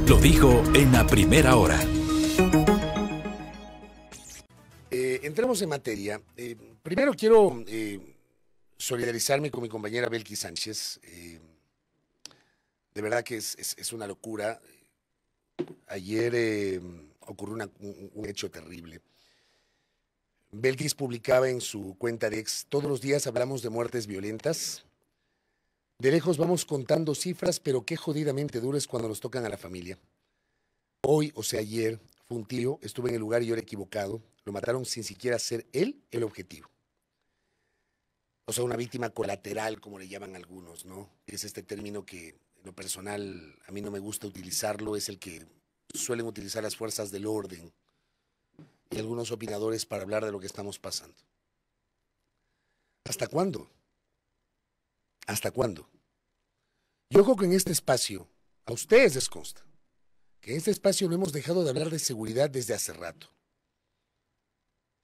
lo dijo en la primera hora. Entremos en materia. Primero quiero solidarizarme con mi compañera Belkis Sánchez. De verdad que es una locura. Ayer ocurrió un hecho terrible. Belkis publicaba en su cuenta de ex: todos los días hablamos de muertes violentas. De lejos vamos contando cifras, pero qué jodidamente duro es cuando nos tocan a la familia. Hoy, o sea, ayer, fue un tío, estuve en el lugar y yo era equivocado. Lo mataron sin siquiera ser él el objetivo. O sea, una víctima colateral, como le llaman algunos, ¿no? Es este término que, en lo personal, a mí no me gusta utilizarlo. Es el que suelen utilizar las fuerzas del orden y algunos opinadores para hablar de lo que estamos pasando. ¿Hasta cuándo? ¿Hasta cuándo? Yo creo que en este espacio, a ustedes les consta, que en este espacio no hemos dejado de hablar de seguridad desde hace rato.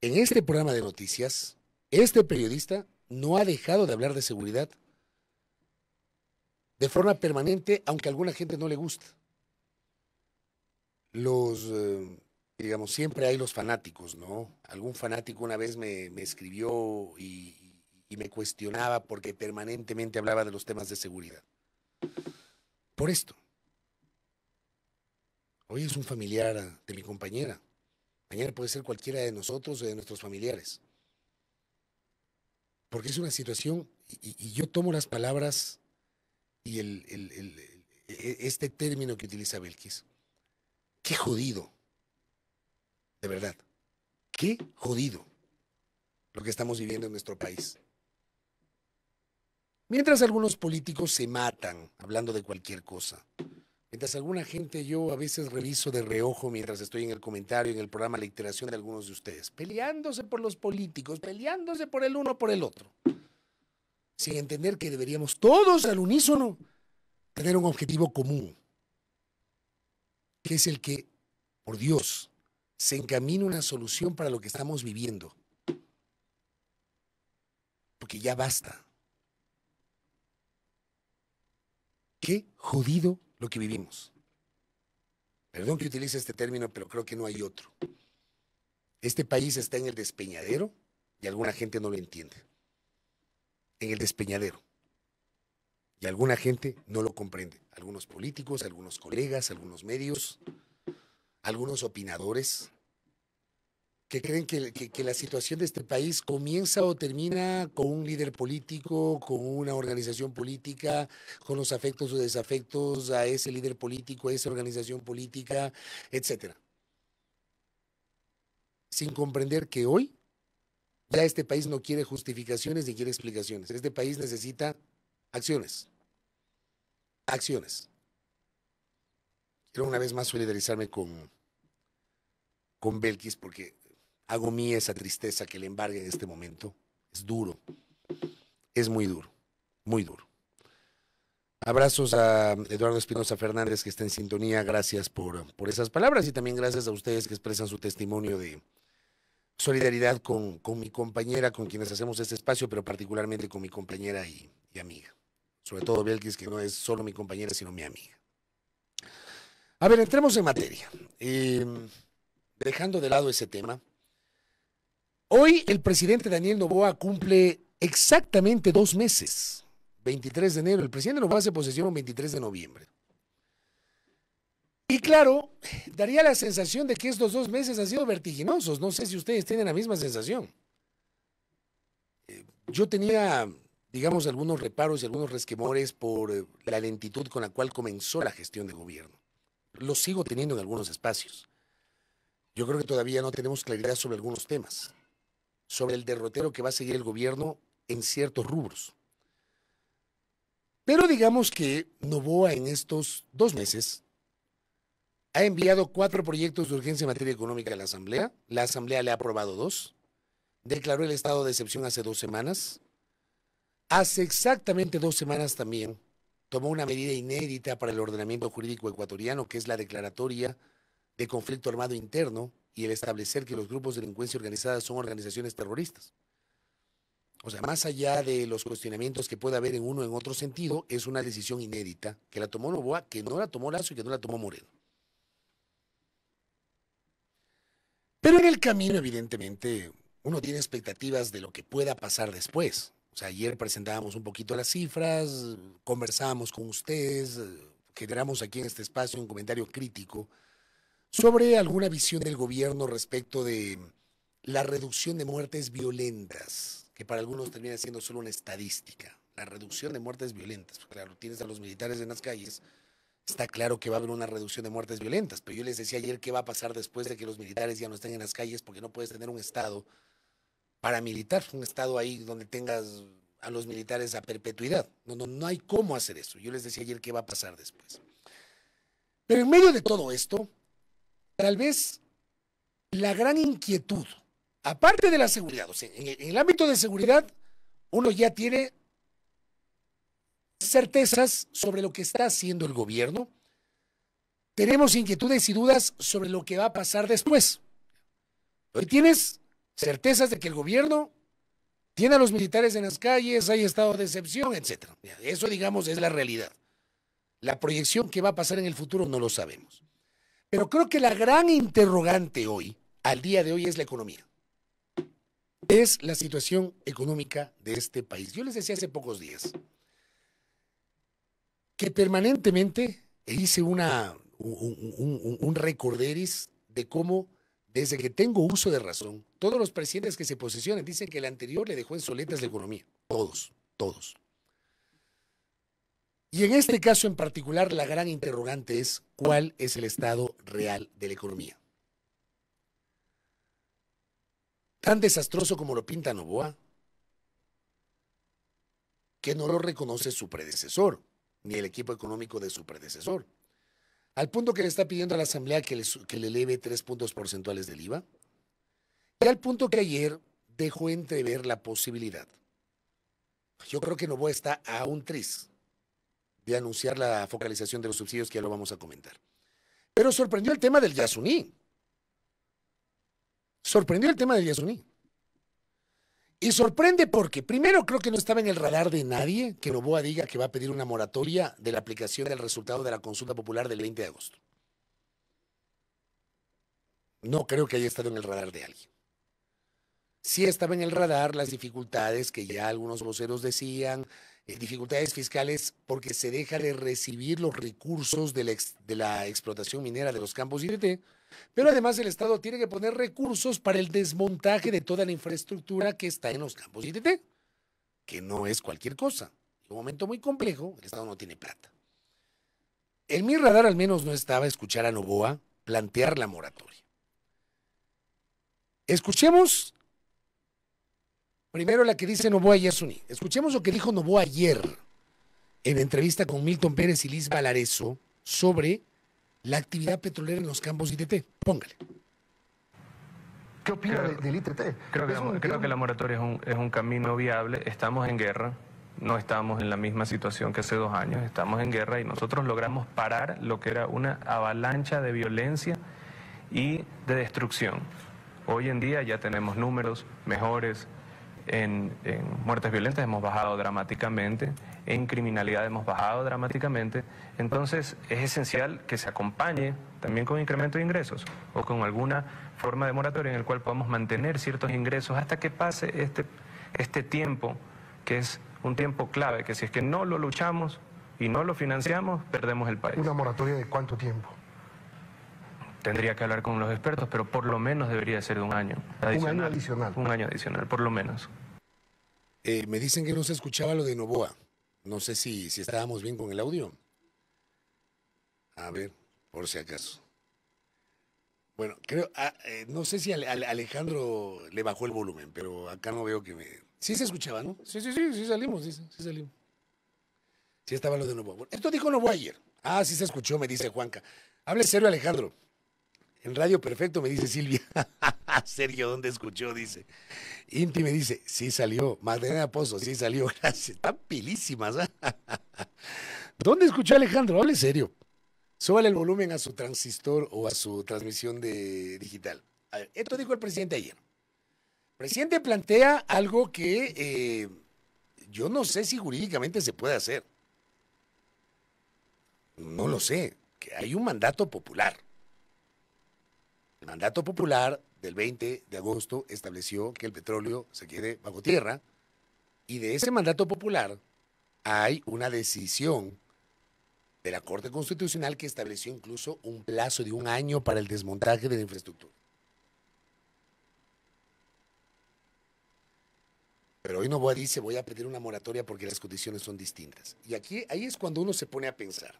En este programa de noticias, este periodista no ha dejado de hablar de seguridad de forma permanente, aunque a alguna gente no le gusta. Digamos, siempre hay los fanáticos, ¿no? Algún fanático una vez me escribió y me cuestionaba porque permanentemente hablaba de los temas de seguridad. Por esto. Hoy es un familiar de mi compañera. Mañana puede ser cualquiera de nosotros o de nuestros familiares. Porque es una situación, y yo tomo las palabras y este término que utiliza Belkis. Qué jodido. De verdad. Qué jodido lo que estamos viviendo en nuestro país. Mientras algunos políticos se matan hablando de cualquier cosa. Mientras alguna gente, yo a veces reviso de reojo mientras estoy en el comentario, en el programa, la iteración de algunos de ustedes, peleándose por los políticos, peleándose por el uno por el otro, sin entender que deberíamos todos al unísono tener un objetivo común, que es el que, por Dios, se encamine una solución para lo que estamos viviendo. Porque ya basta. Qué jodido lo que vivimos. Perdón que utilice este término, pero creo que no hay otro. Este país está en el despeñadero y alguna gente no lo entiende. En el despeñadero. Y alguna gente no lo comprende. Algunos políticos, algunos colegas, algunos medios, algunos opinadores que creen que la situación de este país comienza o termina con un líder político, con una organización política, con los afectos o desafectos a ese líder político, a esa organización política, etcétera. Sin comprender que hoy ya este país no quiere justificaciones ni quiere explicaciones. Este país necesita acciones. Acciones. Quiero una vez más solidarizarme con Belkis porque hago mía esa tristeza que le embarga en este momento. Es duro. Es muy duro. Muy duro. Abrazos a Eduardo Espinosa Fernández, que está en sintonía. Gracias por esas palabras y también gracias a ustedes que expresan su testimonio de solidaridad con mi compañera, con quienes hacemos este espacio, pero particularmente con mi compañera y amiga. Sobre todo Belkis, que no es solo mi compañera, sino mi amiga. A ver, entremos en materia. Dejando de lado ese tema, hoy el presidente Daniel Noboa cumple exactamente 2 meses. 23 de enero. El presidente Noboa hace posesión el 23 de noviembre. Y claro, daría la sensación de que estos 2 meses han sido vertiginosos. No sé si ustedes tienen la misma sensación. Yo tenía, digamos, algunos reparos y algunos resquemores por la lentitud con la cual comenzó la gestión de gobierno. Lo sigo teniendo en algunos espacios. Yo creo que todavía no tenemos claridad sobre algunos temas, sobre el derrotero que va a seguir el gobierno en ciertos rubros. Pero digamos que Noboa en estos 2 meses ha enviado 4 proyectos de urgencia en materia económica a la Asamblea. La Asamblea le ha aprobado 2. Declaró el estado de excepción hace 2 semanas. Hace exactamente 2 semanas también tomó una medida inédita para el ordenamiento jurídico ecuatoriano, que es la declaratoria de conflicto armado interno y el establecer que los grupos de delincuencia organizada son organizaciones terroristas. O sea, más allá de los cuestionamientos que pueda haber en uno o en otro sentido, es una decisión inédita que la tomó Noboa, que no la tomó Lazo y que no la tomó Moreno. Pero en el camino, evidentemente, uno tiene expectativas de lo que pueda pasar después. O sea, ayer presentábamos un poquito las cifras, conversábamos con ustedes, generamos aquí en este espacio un comentario crítico sobre alguna visión del gobierno respecto de la reducción de muertes violentas, que para algunos termina siendo solo una estadística. La reducción de muertes violentas. Claro, tienes a los militares en las calles, está claro que va a haber una reducción de muertes violentas, pero yo les decía ayer qué va a pasar después de que los militares ya no estén en las calles, porque no puedes tener un estado paramilitar, un estado ahí donde tengas a los militares a perpetuidad. No hay cómo hacer eso. Yo les decía ayer qué va a pasar después. Pero en medio de todo esto, tal vez la gran inquietud, aparte de la seguridad, o sea, en el ámbito de seguridad, uno ya tiene certezas sobre lo que está haciendo el gobierno. Tenemos inquietudes y dudas sobre lo que va a pasar después. Hoy tienes certezas de que el gobierno tiene a los militares en las calles, hay estado de excepción, etc. Eso, digamos, es la realidad. La proyección que va a pasar en el futuro no lo sabemos. Pero creo que la gran interrogante hoy, al día de hoy, es la economía. Es la situación económica de este país. Yo les decía hace pocos días que permanentemente hice un recorderis de cómo, desde que tengo uso de razón, todos los presidentes que se posesionan dicen que el anterior le dejó en soletas la economía. Todos. Y en este caso en particular, la gran interrogante es cuál es el estado real de la economía. Tan desastroso como lo pinta Noboa, que no lo reconoce su predecesor, ni el equipo económico de su predecesor, al punto que le está pidiendo a la Asamblea que le eleve 3 puntos porcentuales del IVA, y al punto que ayer dejó entrever la posibilidad. Yo creo que Noboa está a un tris de anunciar la focalización de los subsidios, que ya lo vamos a comentar. Pero sorprendió el tema del Yasuní. Y sorprende porque, primero, creo que no estaba en el radar de nadie que Noboa diga que va a pedir una moratoria de la aplicación del resultado de la consulta popular del 20 de agosto. No creo que haya estado en el radar de alguien. Sí estaba en el radar las dificultades que ya algunos voceros decían, dificultades fiscales porque se deja de recibir los recursos de la explotación minera de los campos IDT, pero además el Estado tiene que poner recursos para el desmontaje de toda la infraestructura que está en los campos IDT, que no es cualquier cosa. En un momento muy complejo, el Estado no tiene plata. En mi radar al menos no estaba escuchar a Noboa plantear la moratoria. Escuchemos primero la que dice Noboa Yasuní. Escuchemos lo que dijo Noboa ayer en entrevista con Milton Pérez y Liz Valareso sobre la actividad petrolera en los campos ITT. Póngale. ¿Qué opina del ITT? Creo que la moratoria es un camino viable. Estamos en guerra, no estamos en la misma situación que hace 2 años, estamos en guerra y nosotros logramos parar lo que era una avalancha de violencia y de destrucción. Hoy en día ya tenemos números mejores. En muertes violentas hemos bajado dramáticamente, en criminalidad hemos bajado dramáticamente, entonces es esencial que se acompañe también con incremento de ingresos o con alguna forma de moratoria en el cual podamos mantener ciertos ingresos hasta que pase este tiempo, que es un tiempo clave, que si es que no lo luchamos y no lo financiamos, perdemos el país. ¿Una moratoria de cuánto tiempo? Tendría que hablar con los expertos, pero por lo menos debería ser de 1 año. Un año adicional. Un año adicional, por lo menos. Me dicen que no se escuchaba lo de Noboa. No sé si estábamos bien con el audio. A ver, por si acaso. Bueno, creo, no sé si Alejandro le bajó el volumen, pero acá no veo que me... Sí se escuchaba, ¿no? Sí salimos, sí salimos. Sí estaba lo de Noboa. Bueno, esto dijo Noboa ayer. Ah, sí se escuchó, me dice Juanca. Hable serio, Alejandro. En Radio Perfecto me dice Silvia. Sergio, ¿dónde escuchó? Dice. Inti me dice, sí salió. Magdalena Pozo, sí salió. Gracias. Están pilísimas. ¿Dónde escuchó Alejandro? Hable serio. Súbale el volumen a su transistor o a su transmisión digital. A ver, esto dijo el presidente ayer. El presidente plantea algo que yo no sé si jurídicamente se puede hacer. No lo sé. Que hay un mandato popular. El mandato popular del 20 de agosto estableció que el petróleo se quede bajo tierra y de ese mandato popular hay una decisión de la Corte Constitucional que estableció incluso un plazo de 1 año para el desmontaje de la infraestructura. Pero hoy Noboa dice, voy a pedir una moratoria porque las condiciones son distintas. Y ahí es cuando uno se pone a pensar.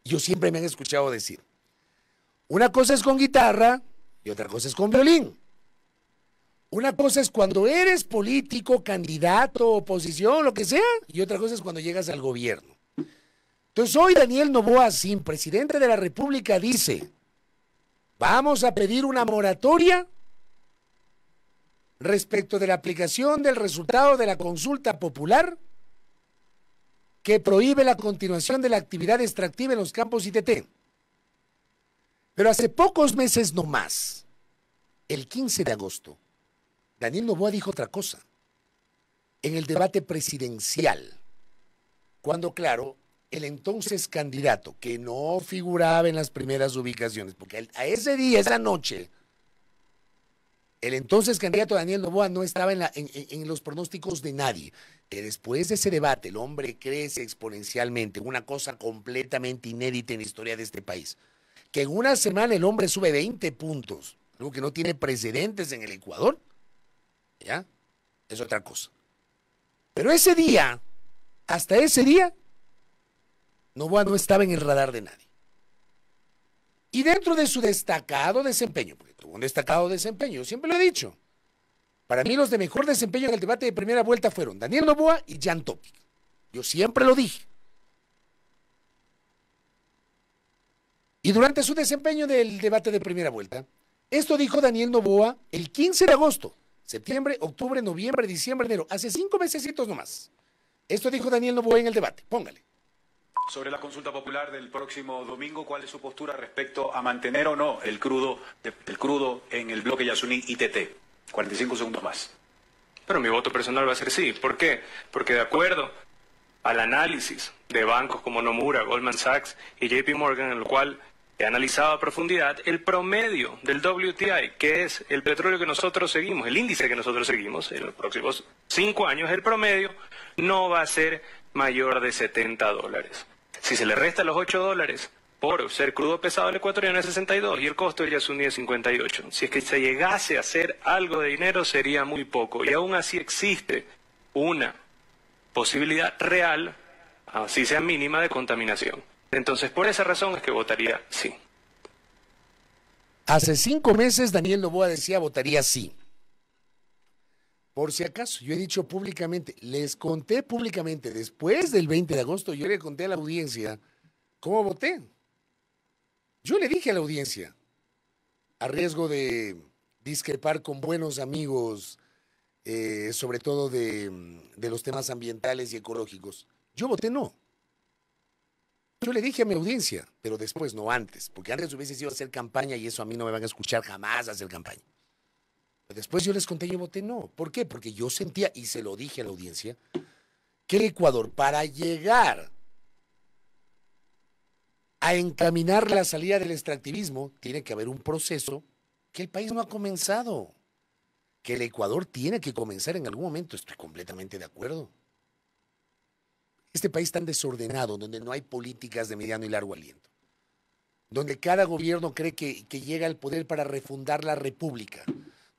Yo siempre me han escuchado decir, una cosa es con guitarra y otra cosa es con violín. Una cosa es cuando eres político, candidato, oposición, lo que sea, y otra cosa es cuando llegas al gobierno. Entonces hoy Daniel Noboa Sim, presidente de la República, dice, vamos a pedir una moratoria respecto de la aplicación del resultado de la consulta popular que prohíbe la continuación de la actividad extractiva en los campos ITT. Pero hace pocos meses nomás, el 15 de agosto, Daniel Noboa dijo otra cosa en el debate presidencial, cuando, claro, el entonces candidato, que no figuraba en las primeras ubicaciones, porque a ese día, esa noche, el entonces candidato Daniel Noboa no estaba en los pronósticos de nadie, que después de ese debate el hombre crece exponencialmente, una cosa completamente inédita en la historia de este país, que en una semana el hombre sube 20 puntos, algo que no tiene precedentes en el Ecuador, ¿ya? Es otra cosa. Pero ese día, hasta ese día, Noboa no estaba en el radar de nadie. Y dentro de su destacado desempeño, porque tuvo un destacado desempeño, siempre lo he dicho, para mí los de mejor desempeño en el debate de primera vuelta fueron Daniel Noboa y Jan Topic. Yo siempre lo dije. Y durante su desempeño del debate de primera vuelta, esto dijo Daniel Noboa el 15 de agosto, septiembre, octubre, noviembre, diciembre, enero, hace 5 mesecitos nomás. Esto dijo Daniel Noboa en el debate, póngale. Sobre la consulta popular del próximo domingo, ¿cuál es su postura respecto a mantener o no el crudo en el bloque Yasuní ITT? 45 segundos más. Pero mi voto personal va a ser sí. ¿Por qué? Porque de acuerdo al análisis de bancos como Nomura, Goldman Sachs y JP Morgan, en el cual he analizado a profundidad, el promedio del WTI, que es el petróleo que nosotros seguimos, el índice que nosotros seguimos en los próximos 5 años, el promedio no va a ser mayor de $70. Si se le resta los $8 por ser crudo pesado el ecuatoriano es 62 y el costo del Yasuní es 58. Si es que se llegase a hacer algo de dinero sería muy poco y aún así existe una posibilidad real, así sea mínima, de contaminación. Entonces por esa razón es que votaría sí. Hace 5 meses Daniel Noboa decía votaría sí. Por si acaso, yo he dicho públicamente, les conté públicamente, después del 20 de agosto, yo le conté a la audiencia cómo voté. Yo le dije a la audiencia, a riesgo de discrepar con buenos amigos, sobre todo de los temas ambientales y ecológicos, yo voté no. Yo le dije a mi audiencia, pero después, no antes, porque antes hubiese sido hacer campaña y eso a mí no me van a escuchar jamás hacer campaña. Después yo les conté, yo voté no. ¿Por qué? Porque yo sentía, y se lo dije a la audiencia, que el Ecuador, para llegar a encaminar la salida del extractivismo, tiene que haber un proceso que el país no ha comenzado. Que el Ecuador tiene que comenzar en algún momento. Estoy completamente de acuerdo. Este país tan desordenado, donde no hay políticas de mediano y largo aliento, donde cada gobierno cree que llega al poder para refundar la república,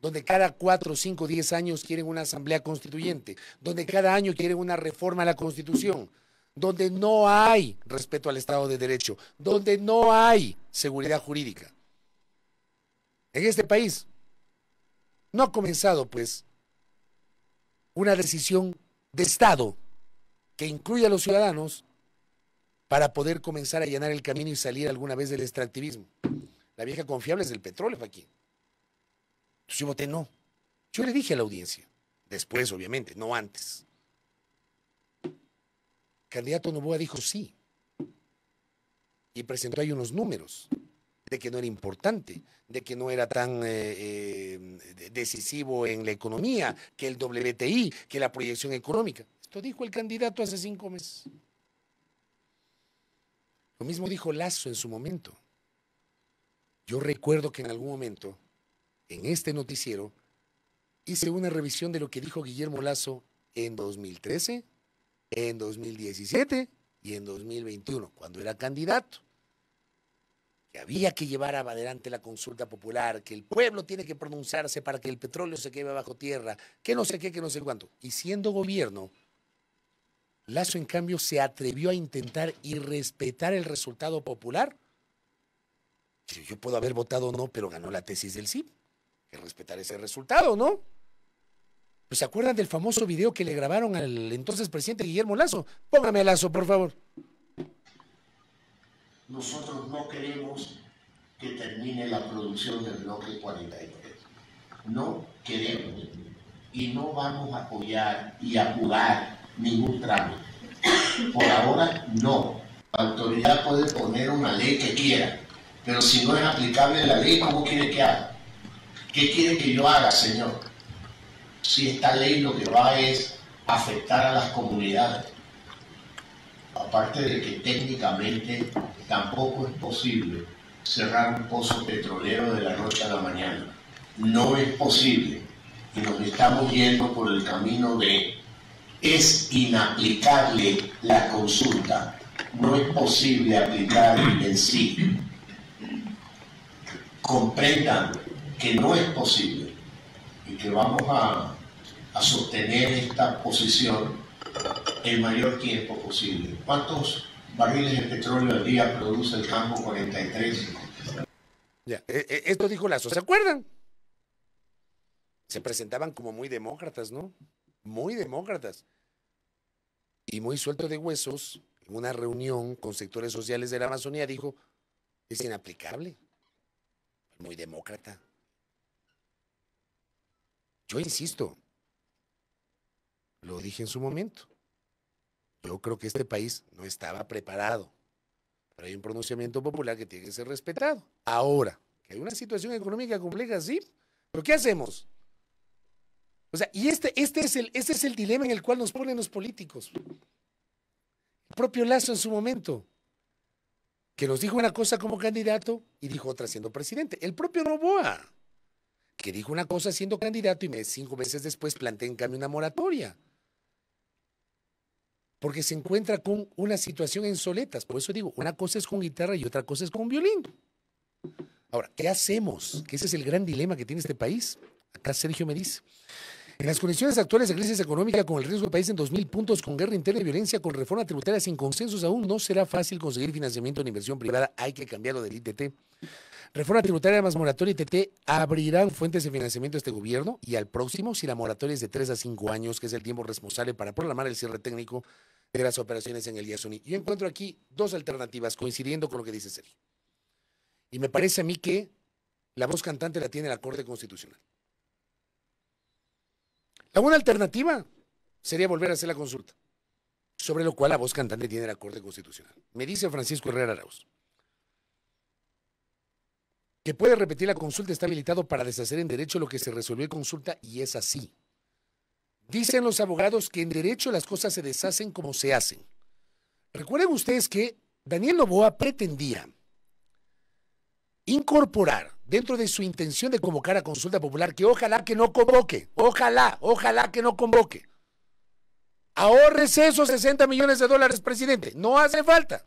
donde cada 4, 5, 10 años quieren una asamblea constituyente, donde cada año quieren una reforma a la Constitución, donde no hay respeto al Estado de Derecho, donde no hay seguridad jurídica. En este país no ha comenzado, pues, una decisión de Estado que incluya a los ciudadanos para poder comenzar a allanar el camino y salir alguna vez del extractivismo. La vieja confiable es del petróleo aquí. Entonces yo voté no. Yo le dije a la audiencia, después obviamente, no antes. Candidato Noboa dijo sí. Y presentó ahí unos números de que no era importante, de que no era tan decisivo en la economía, que el WTI, que la proyección económica. Esto dijo el candidato hace 5 meses. Lo mismo dijo Lasso en su momento. Yo recuerdo que en algún momento en este noticiero, hice una revisión de lo que dijo Guillermo Lasso en 2013, en 2017 y en 2021, cuando era candidato. Que había que llevar adelante la consulta popular, que el pueblo tiene que pronunciarse para que el petróleo se quede bajo tierra, que no sé qué, que no sé cuánto. Y siendo gobierno, Lasso, en cambio, se atrevió a intentar y respetar el resultado popular. Yo puedo haber votado no, pero ganó la tesis del sí. Que respetar ese resultado, ¿no? Pues, ¿se acuerdan del famoso video que le grabaron al entonces presidente Guillermo Lasso? Póngame a Lasso, por favor. Nosotros no queremos que termine la producción del bloque 43. No queremos. Y no vamos a apoyar y apurar ningún trámite. Por ahora, no. La autoridad puede poner una ley que quiera, pero si no es aplicable la ley, ¿cómo quiere que haga? ¿Qué quiere que yo haga, señor? Si esta ley lo que va es afectar a las comunidades. Aparte de que técnicamente tampoco es posible cerrar un pozo petrolero de la noche a la mañana. No es posible. Y nos estamos yendo por el camino de es inaplicable la consulta. No es posible aplicar en sí. Comprendan que no es posible y que vamos a sostener esta posición el mayor tiempo posible. ¿Cuántos barriles de petróleo al día produce el campo 43? Ya, esto dijo Lasso, ¿se acuerdan? Se presentaban como muy demócratas, ¿no? Muy demócratas. Y muy suelto de huesos, en una reunión con sectores sociales de la Amazonía, dijo, es inaplicable. Muy demócrata. Yo insisto, lo dije en su momento, yo creo que este país no estaba preparado, pero hay un pronunciamiento popular que tiene que ser respetado. Ahora, que hay una situación económica compleja, sí, pero ¿qué hacemos? O sea, y este es el dilema en el cual nos ponen los políticos. El propio Lasso en su momento, que nos dijo una cosa como candidato y dijo otra siendo presidente. El propio Noboa, que dijo una cosa siendo candidato y 5 meses después plantea en cambio una moratoria. Porque se encuentra con una situación en soletas. Por eso digo, una cosa es con guitarra y otra cosa es con violín. Ahora, ¿qué hacemos? Que ese es el gran dilema que tiene este país. Acá Sergio me dice. En las condiciones actuales de crisis económica, con el riesgo del país en 2.000 puntos, con guerra interna y violencia, con reforma tributaria sin consensos, aún no será fácil conseguir financiamiento en inversión privada. Hay que cambiarlo del ITT. Reforma tributaria más moratoria ITT abrirán fuentes de financiamiento a este gobierno y al próximo si la moratoria es de 3 a 5 años, que es el tiempo responsable para programar el cierre técnico de las operaciones en el Yasuní. Yo encuentro aquí 2 alternativas coincidiendo con lo que dice Sergio. Y me parece a mí que la voz cantante la tiene la Corte Constitucional. La buena alternativa sería volver a hacer la consulta, sobre lo cual la voz cantante tiene la Corte Constitucional. Me dice Francisco Herrera Arauz que puede repetir la consulta, está habilitado para deshacer en derecho lo que se resolvió en consulta, y es así. Dicen los abogados que en derecho las cosas se deshacen como se hacen. Recuerden ustedes que Daniel Noboa pretendía incorporar dentro de su intención de convocar a consulta popular, que ojalá que no convoque, ojalá que no convoque. Ahórrese esos $60 millones, presidente, no hace falta.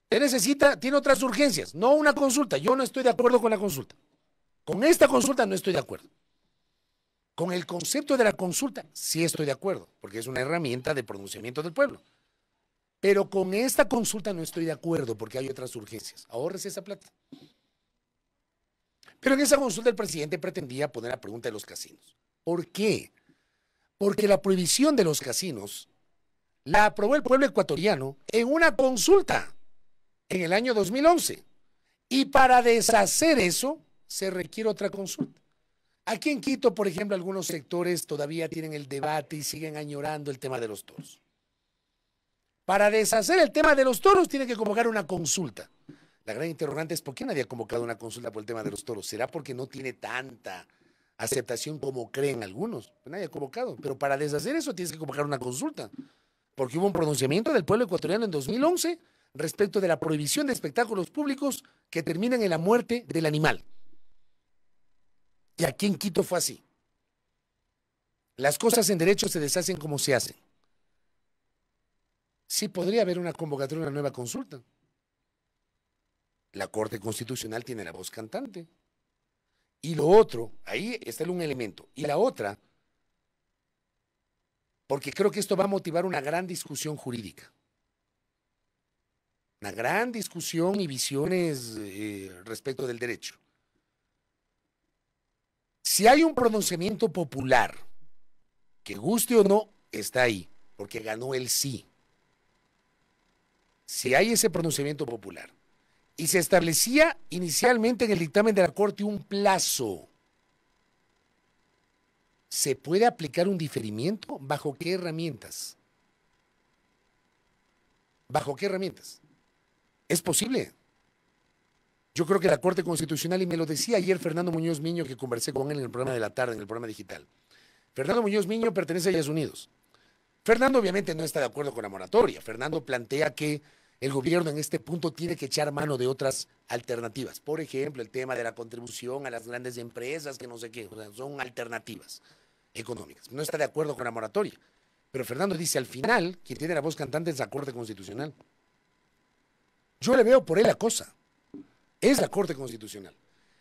Usted necesita, tiene otras urgencias, no una consulta. Yo no estoy de acuerdo con la consulta. Con esta consulta no estoy de acuerdo. Con el concepto de la consulta sí estoy de acuerdo, porque es una herramienta de pronunciamiento del pueblo. Pero con esta consulta no estoy de acuerdo porque hay otras urgencias. Ahórrese esa plata. Pero en esa consulta el presidente pretendía poner la pregunta de los casinos. ¿Por qué? Porque la prohibición de los casinos la aprobó el pueblo ecuatoriano en una consulta en el año 2011. Y para deshacer eso se requiere otra consulta. Aquí en Quito, por ejemplo, algunos sectores todavía tienen el debate y siguen añorando el tema de los toros. Para deshacer el tema de los toros tienen que convocar una consulta. La gran interrogante es ¿por qué nadie ha convocado una consulta por el tema de los toros? ¿Será porque no tiene tanta aceptación como creen algunos? Pues nadie ha convocado. Pero para deshacer eso tienes que convocar una consulta. Porque hubo un pronunciamiento del pueblo ecuatoriano en 2011 respecto de la prohibición de espectáculos públicos que terminan en la muerte del animal. Y aquí en Quito fue así. Las cosas en derecho se deshacen como se hacen. Sí podría haber una convocatoria, una nueva consulta. La Corte Constitucional tiene la voz cantante. Y lo otro, ahí está un elemento. Y la otra, porque creo que esto va a motivar una gran discusión jurídica. Una gran discusión y visiones respecto del derecho. Si hay un pronunciamiento popular, que guste o no, está ahí, porque ganó el sí. Si hay ese pronunciamiento popular, y se establecía inicialmente en el dictamen de la Corte un plazo, ¿se puede aplicar un diferimiento? ¿Bajo qué herramientas? ¿Bajo qué herramientas? ¿Es posible? Yo creo que la Corte Constitucional, y me lo decía ayer Fernando Muñoz Miño, que conversé con él en el programa de la tarde, en el programa digital. Fernando Muñoz Miño pertenece a Estados Unidos. Fernando obviamente no está de acuerdo con la moratoria. Fernando plantea que el gobierno en este punto tiene que echar mano de otras alternativas. Por ejemplo, el tema de la contribución a las grandes empresas, que no sé qué, o sea, son alternativas económicas. No está de acuerdo con la moratoria. Pero Fernando dice, al final, quien tiene la voz cantante es la Corte Constitucional. Yo le veo por él la cosa. Es la Corte Constitucional.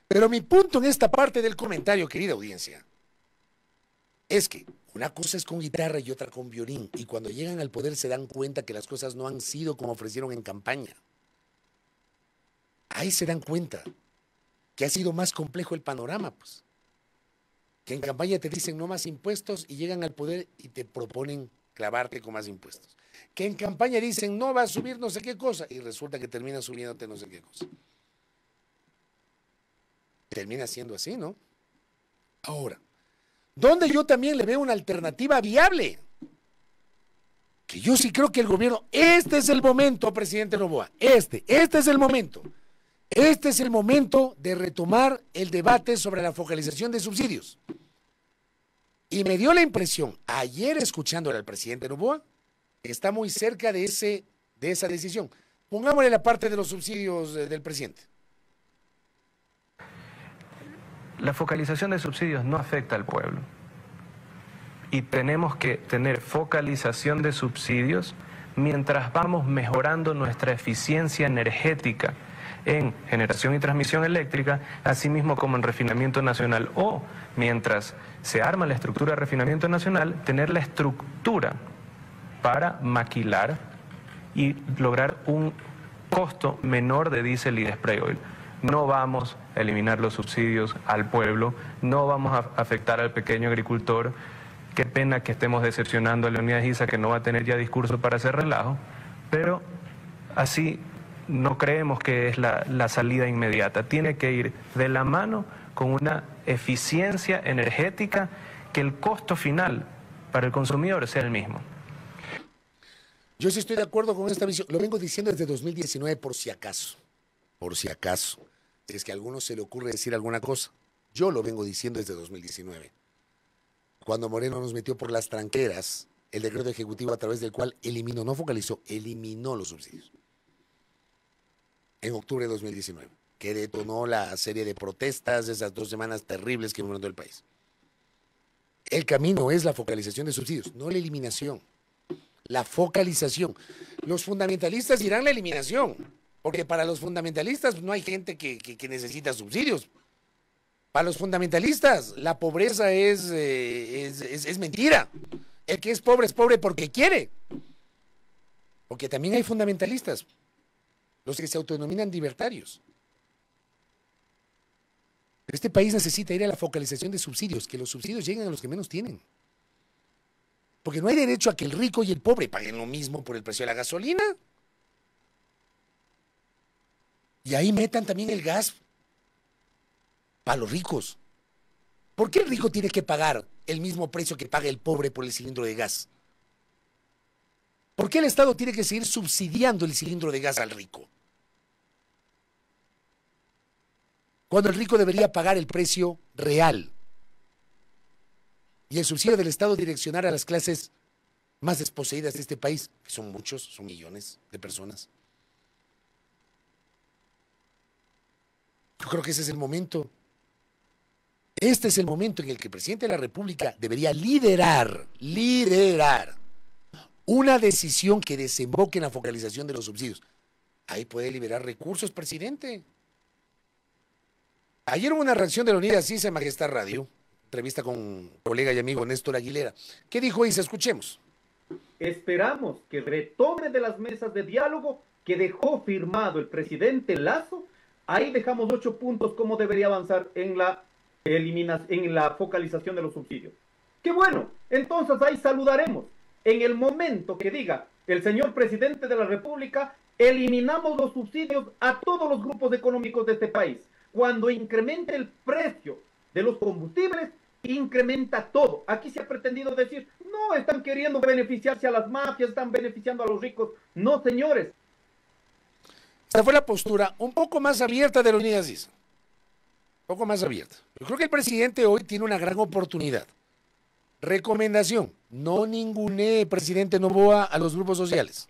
Pero mi punto en esta parte del comentario, querida audiencia, es que una cosa es con guitarra y otra con violín. Y cuando llegan al poder se dan cuenta que las cosas no han sido como ofrecieron en campaña. Ahí se dan cuenta que ha sido más complejo el panorama, pues. Que en campaña te dicen no más impuestos y llegan al poder y te proponen clavarte con más impuestos. Que en campaña dicen no va a subir no sé qué cosa y resulta que termina subiéndote no sé qué cosa. Termina siendo así, ¿no? Ahora, donde yo también le veo una alternativa viable, que yo sí creo que el gobierno, este es el momento, presidente Noboa, este es el momento. Este es el momento de retomar el debate sobre la focalización de subsidios. Y me dio la impresión, ayer escuchándole al presidente Noboa, está muy cerca de esa decisión. Pongámosle la parte de los subsidios del presidente. La focalización de subsidios no afecta al pueblo. Y tenemos que tener focalización de subsidios mientras vamos mejorando nuestra eficiencia energética en generación y transmisión eléctrica, así mismo como en refinamiento nacional, o mientras se arma la estructura de refinamiento nacional, tener la estructura para maquilar y lograr un costo menor de diésel y de spray oil. No vamos a eliminar los subsidios al pueblo, no vamos a afectar al pequeño agricultor. Qué pena que estemos decepcionando a Leonidas Issa, que no va a tener ya discurso para hacer relajo, pero así no creemos que es la salida inmediata. Tiene que ir de la mano con una eficiencia energética, que el costo final para el consumidor sea el mismo. Yo sí estoy de acuerdo con esta visión. Lo vengo diciendo desde 2019 por si acaso. Por si acaso. Si es que a alguno se le ocurre decir alguna cosa. Yo lo vengo diciendo desde 2019. Cuando Moreno nos metió por las tranqueras el decreto ejecutivo a través del cual eliminó, no focalizó, eliminó los subsidios. En octubre de 2019, que detonó la serie de protestas, esas 2 semanas terribles que mandó el país. El camino es la focalización de subsidios, no la eliminación. La focalización. Los fundamentalistas dirán la eliminación, porque para los fundamentalistas no hay gente que necesita subsidios. Para los fundamentalistas, la pobreza es mentira. El que es pobre porque quiere. Porque también hay fundamentalistas, los que se autodenominan libertarios. Pero este país necesita ir a la focalización de subsidios, que los subsidios lleguen a los que menos tienen. Porque no hay derecho a que el rico y el pobre paguen lo mismo por el precio de la gasolina. Y ahí metan también el gas para los ricos. ¿Por qué el rico tiene que pagar el mismo precio que paga el pobre por el cilindro de gas? ¿Por qué el Estado tiene que seguir subsidiando el cilindro de gas al rico? Cuando el rico debería pagar el precio real. Y el subsidio del Estado direccionar a las clases más desposeídas de este país, que son muchos, son millones de personas. Yo creo que ese es el momento. Este es el momento en el que el presidente de la República debería liderar una decisión que desemboque en la focalización de los subsidios. Ahí puede liberar recursos, presidente. Ayer hubo una reacción de Leonidas Sisa en Majestad Radio, entrevista con colega y amigo Néstor Aguilera. ¿Qué dijo Isa? Escuchemos. Esperamos que retome de las mesas de diálogo que dejó firmado el presidente Lasso. Ahí dejamos 8 puntos cómo debería avanzar en la focalización de los subsidios. ¡Qué bueno! Entonces ahí saludaremos. En el momento que diga el señor presidente de la República, eliminamos los subsidios a todos los grupos económicos de este país. Cuando incremente el precio de los combustibles, incrementa todo. Aquí se ha pretendido decir, no, están queriendo beneficiarse a las mafias, están beneficiando a los ricos. No, señores. Esta fue la postura un poco más abierta de Leonidas Sisa. Un poco más abierta. Yo creo que el presidente hoy tiene una gran oportunidad. Recomendación, no ningunee, presidente Noboa, a los grupos sociales.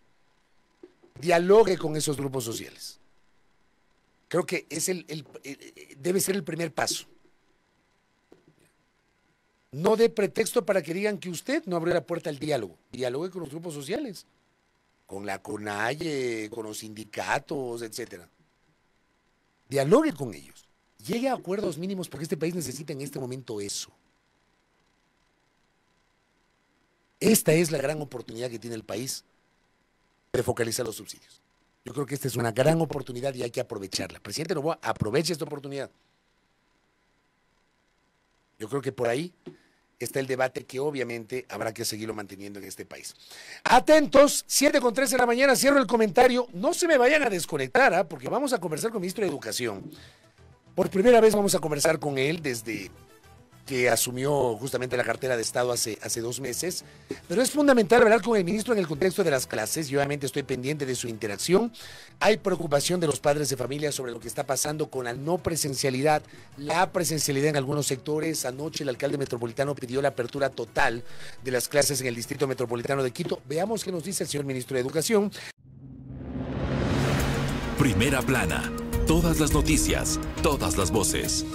Dialogue con esos grupos sociales. Creo que es debe ser el primer paso. No dé pretexto para que digan que usted no abrió la puerta al diálogo. Dialogue con los grupos sociales, con la CONAIE, con los sindicatos, etcétera. Dialogue con ellos. Llegue a acuerdos mínimos porque este país necesita en este momento eso. Esta es la gran oportunidad que tiene el país de focalizar los subsidios. Yo creo que esta es una gran oportunidad y hay que aprovecharla. Presidente Noboa, aproveche esta oportunidad. Yo creo que por ahí está el debate que obviamente habrá que seguirlo manteniendo en este país. Atentos, 7:13 de la mañana, cierro el comentario. No se me vayan a desconectar, porque vamos a conversar con el ministro de Educación. Por primera vez vamos a conversar con él desde que asumió justamente la cartera de Estado hace 2 meses, pero es fundamental hablar con el ministro en el contexto de las clases. Yo obviamente estoy pendiente de su interacción. Hay preocupación de los padres de familia sobre lo que está pasando con la no presencialidad, la presencialidad en algunos sectores. Anoche el alcalde metropolitano pidió la apertura total de las clases en el distrito metropolitano de Quito. Veamos qué nos dice el señor ministro de Educación. Primera plana, todas las noticias, todas las voces.